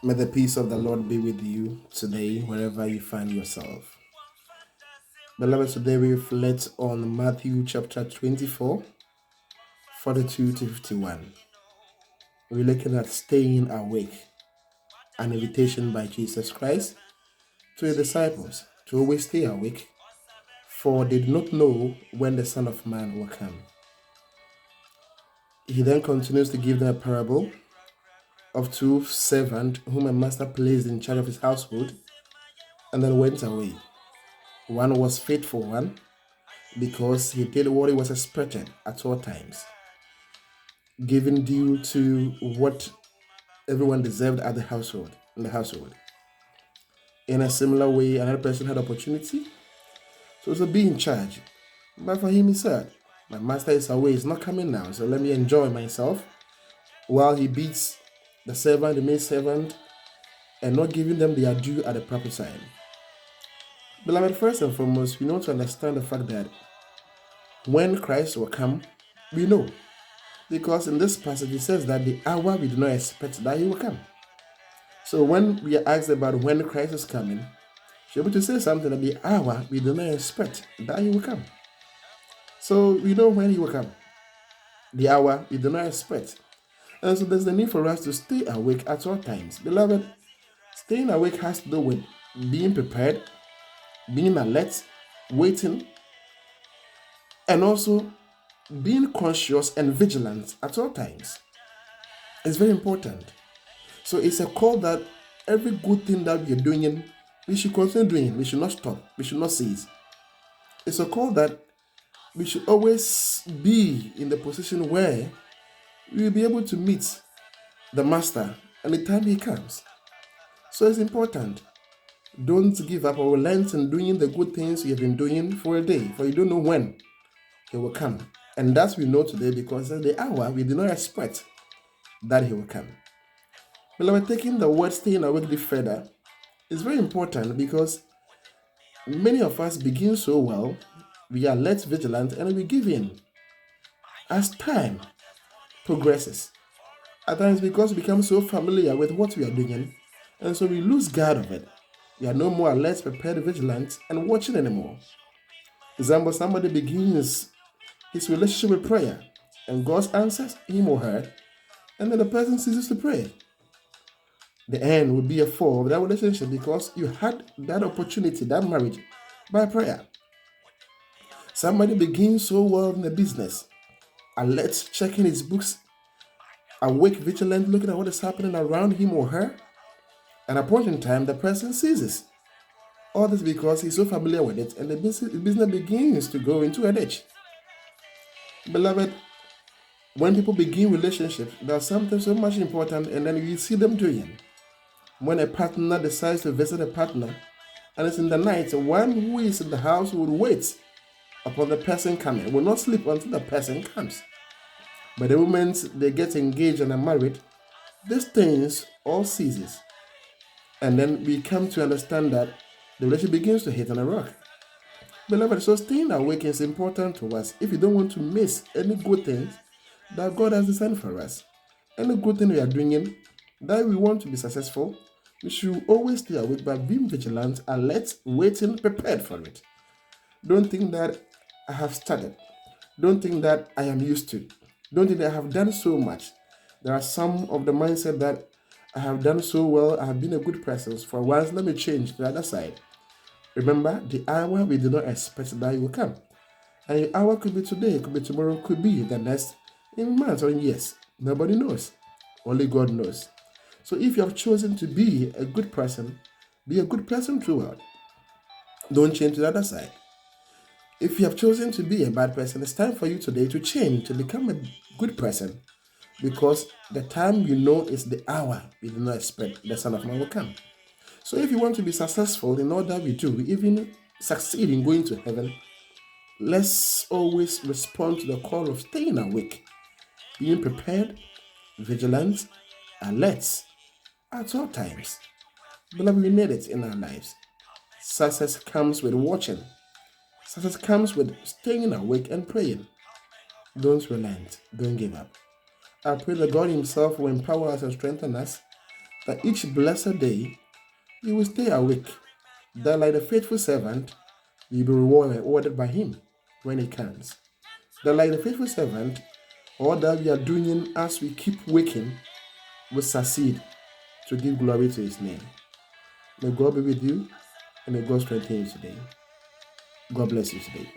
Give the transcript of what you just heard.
May the peace of the Lord be with you today, wherever you find yourself. Beloved, today we reflect on Matthew chapter 24, 42 to 51. We're looking at staying awake, an invitation by Jesus Christ to his disciples to always stay awake, for they did not know when the Son of Man will come. He then continues to give them a parable of two servants whom a master placed in charge of his household and then went away. One was faithful one, because he did what he was expected at all times, giving due to what everyone deserved at in the household. In a similar way, another person had opportunity to also be in charge. But for him, he said, my master is away, he's not coming now, so let me enjoy myself, while he beats the maid servant, and not giving them their due at the proper time. Beloved, first and foremost, we need to understand the fact that when Christ will come, we know. Because in this passage, it says that the hour we do not expect that he will come. So when we are asked about when Christ is coming, we're able to say something at the hour we do not expect that he will come. So we know when he will come, the hour we do not expect. And so there's the need for us to stay awake at all times. Beloved, staying awake has to do with being prepared, being alert, waiting, and also being conscious and vigilant at all times. It's very important. So it's a call that every good thing that we are doing, we should continue doing. We should not stop. We should not cease. It's a call that we should always be in the position where we will be able to meet the Master anytime he comes. So it's important. Don't give up or relent in doing the good things you have been doing for a day, for you don't know when he will come. And that we know today because at the hour we did not expect that he will come. Beloved, taking the word staying awake further is very important because many of us begin so well, we are less vigilant, and we give in. As time progresses, at times because we become so familiar with what we are doing, and so we lose guard of it. We are no more alert, prepared, vigilant, and watching anymore. Example, somebody begins his relationship with prayer, and God answers him or her, and then the person ceases to pray. The end will be a fall of that relationship because you had that opportunity, that marriage, by prayer. Somebody begins so well in the business, alert, checking his books, awake, vigilant, looking at what is happening around him or her, and at a point in time, the person ceases. All this because he's so familiar with it, and the business begins to go into a ditch. Beloved, when people begin relationships, there's something so much important, and then you see them doing. When a partner decides to visit a partner, and it's in the night, one who is in the house will wait upon the person coming, will not sleep until the person comes. But the moment they get engaged and are married, these things all ceases. And then we come to understand that the relationship begins to hit on a rock. Beloved, so staying awake is important to us if you don't want to miss any good things that God has designed for us. Any good thing we are doing that we want to be successful, we should always stay awake by being vigilant, alert, waiting, prepared for it. Don't think that I have started. Don't think that I am used to. Don't think that I have done so much. There are some of the mindset that I have done so well, I have been a good person. For once, let me change to the other side. Remember, the hour we do not expect that it will come. And your hour could be today, could be tomorrow, could be the next in months or in years. Nobody knows. Only God knows. So if you have chosen to be a good person, be a good person throughout. Don't change to the other side. If you have chosen to be a bad person, it's time for you today to change, to become a good person. Because the time you know is the hour we do not expect the Son of Man will come. So if you want to be successful in all that we do, even succeed in going to heaven, let's always respond to the call of staying awake, being prepared, vigilant, alert at all times. Beloved, we need it in our lives. Success comes with watching. Success comes with staying awake and praying. Don't relent. Don't give up. I pray that God Himself will empower us and strengthen us that each blessed day you will stay awake, that like the faithful servant, you'll be rewarded by him when he comes. That like the faithful servant, all that we are doing as we keep waking will succeed to give glory to his name. May God be with you and may God strengthen you today. God bless you today.